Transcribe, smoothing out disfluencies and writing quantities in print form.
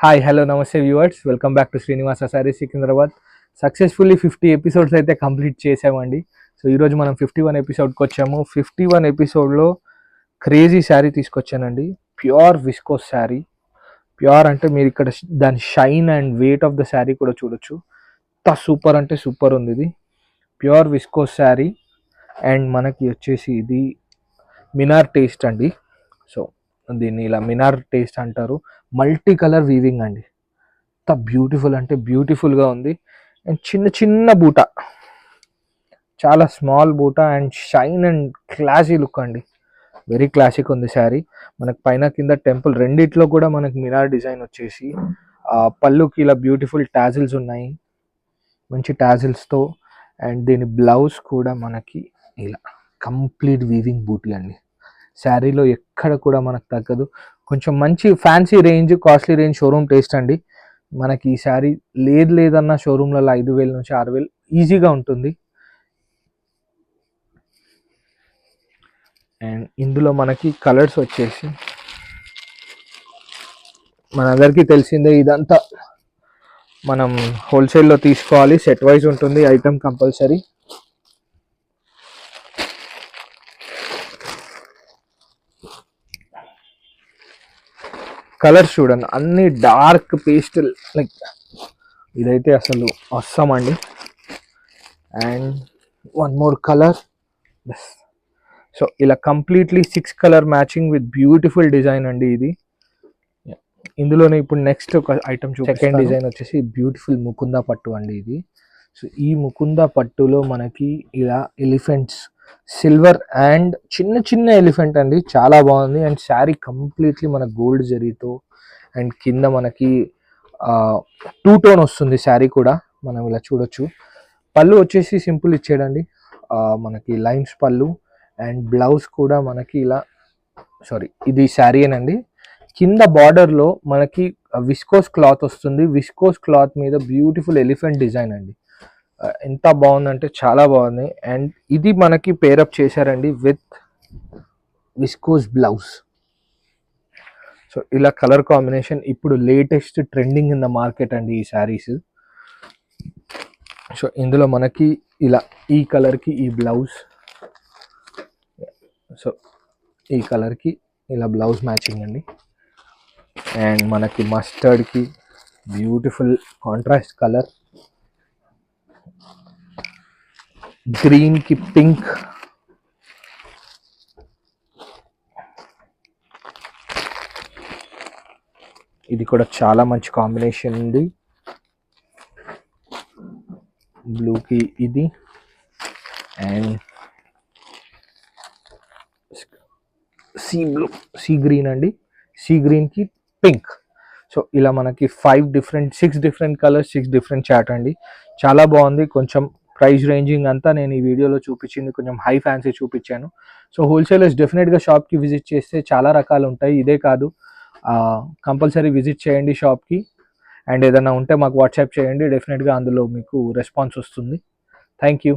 Hi hello నమస్తే viewers, welcome back to Srinivasa saris Secunderabad. Successfully 50 episodes అయితే complete చేసామండి. సో ఈరోజు మనం 51 ఎపిసోడ్కి వచ్చాము. 51 ఎపిసోడ్లో క్రేజీ శారీ తీసుకొచ్చానండి. Pure viscose sari. ప్యూర్ అంటే మీరు ఇక్కడ దాని shine and weight of the sari కూడా చూడొచ్చు. సూపర్ అంటే సూపర్ ఉంది ఇది. ప్యూర్ విస్కోస్ శారీ అండ్ మనకి వచ్చేసి ఇది మినార్ టేస్ట్ అండి. సో దీన్ని ఇలా మినార్ టేస్ట్ అంటారు. మల్టీ కలర్ వీవింగ్ అండి. ఎంత బ్యూటిఫుల్ అంటే బ్యూటిఫుల్గా ఉంది. అండ్ చిన్న చిన్న బూట, చాలా స్మాల్ బూట and shine and classy look అండి. వెరీ క్లాసిక్ ఉంది శారీ. మనకు పైన కింద టెంపుల్ రెండిట్లో కూడా మనకి మినార్ డిజైన్ వచ్చేసి పళ్ళుకి ఇలా బ్యూటిఫుల్ టాజిల్స్ ఉన్నాయి, మంచి టాజిల్స్తో. అండ్ దీని బ్లౌజ్ కూడా మనకి ఇలా కంప్లీట్ వీవింగ్ బూటీ అండి. శారీలో ఎక్కడ కూడా మనకు తగ్గదు. కొంచెం మంచి fancy range, costly range showroom taste అండి. మనకి ఈ శారీ లేదన్న షోరూమ్లలో 5,000 నుంచి 6,000 ఈజీగా ఉంటుంది. అండ్ ఇందులో మనకి కలర్స్ వచ్చేసి మనందరికీ తెలిసిందే, ఇదంతా మనం హోల్సేల్లో తీసుకోవాలి. సెట్ వైజ్ ఉంటుంది ఐటమ్ కంపల్సరీ. కలర్స్ చూడండి, అన్ని డార్క్ పేస్టల్, లైక్ ఇదైతే అసలు అవసరం అండి. And one more colour. So ఇలా completely 6 colour matching with beautiful design అండి ఇది. ఇందులోనే ఇప్పుడు నెక్స్ట్ ఒక ఐటమ్ సెకండ్ డిజైన్ వచ్చేసి బ్యూటిఫుల్ ముకుందా పట్టు అండి ఇది. సో ఈ ముకుందా పట్టులో మనకి ఇలా ఎలిఫెంట్స్, సిల్వర్ అండ్ చిన్న చిన్న ఎలిఫెంట్ అండి, చాలా బాగుంది. అండ్ శారీ కంప్లీట్లీ మన గోల్డ్ జరీతో అండ్ కింద మనకి 2 టోన్ వస్తుంది శారీ కూడా, మనం ఇలా చూడొచ్చు. పళ్ళు వచ్చేసి సింపుల్ ఇచ్చేయండి, మనకి లైన్స్ పళ్ళు. అండ్ బ్లౌజ్ కూడా మనకి ఇలా, సారీ ఇది శారీ అనండి. కింద బార్డర్లో మనకి విస్కోస్ క్లాత్ వస్తుంది. విస్కోస్ క్లాత్ మీద బ్యూటిఫుల్ ఎలిఫెంట్ డిజైన్ అండి. ఎంత బాగుందంటే చాలా బాగుంది. అండ్ ఇది మనకి పేరప్ చేశారండి విత్ విస్కోస్ బ్లౌజ్. సో ఇలా కలర్ కాంబినేషన్ ఇప్పుడు latest trending in the market అండి ఈ శారీస్. సో ఇందులో మనకి ఇలా ఈ కలర్కి ఈ బ్లౌజ్, సో ఈ కలర్కి ఇలా బ్లౌజ్ మ్యాచింగ్ అండి. అండ్ మనకి మస్టర్డ్కి బ్యూటిఫుల్ కాంట్రాస్ట్ కలర్, గ్రీన్కి పింక్, ఇది కూడా చాలా మంచి కాంబినేషన్ ఉంది. బ్లూకి ఇది అండ్ సీ గ్రీన్ అండి, సీ గ్రీన్కి పింక్. సో ఇలా మనకి 6 డిఫరెంట్ కలర్స్, 6 డిఫరెంట్ చాట్ అండి. చాలా బాగుంది. కొంచెం ప్రైస్ రేంజింగ్ అంతా నేను ఈ వీడియోలో చూపించింది కొంచెం హై ఫ్యాన్సీ చూపించాను. సో హోల్సేలర్స్ డెఫినెట్గా షాప్కి విజిట్ చేస్తే చాలా రకాలు ఉంటాయి, ఇదే కాదు. కంపల్సరీ విజిట్ చేయండి షాప్కి. అండ్ ఏదైనా ఉంటే మాకు వాట్సాప్ చేయండి, డెఫినెట్గా అందులో మీకు రెస్పాన్స్ వస్తుంది. Thank you.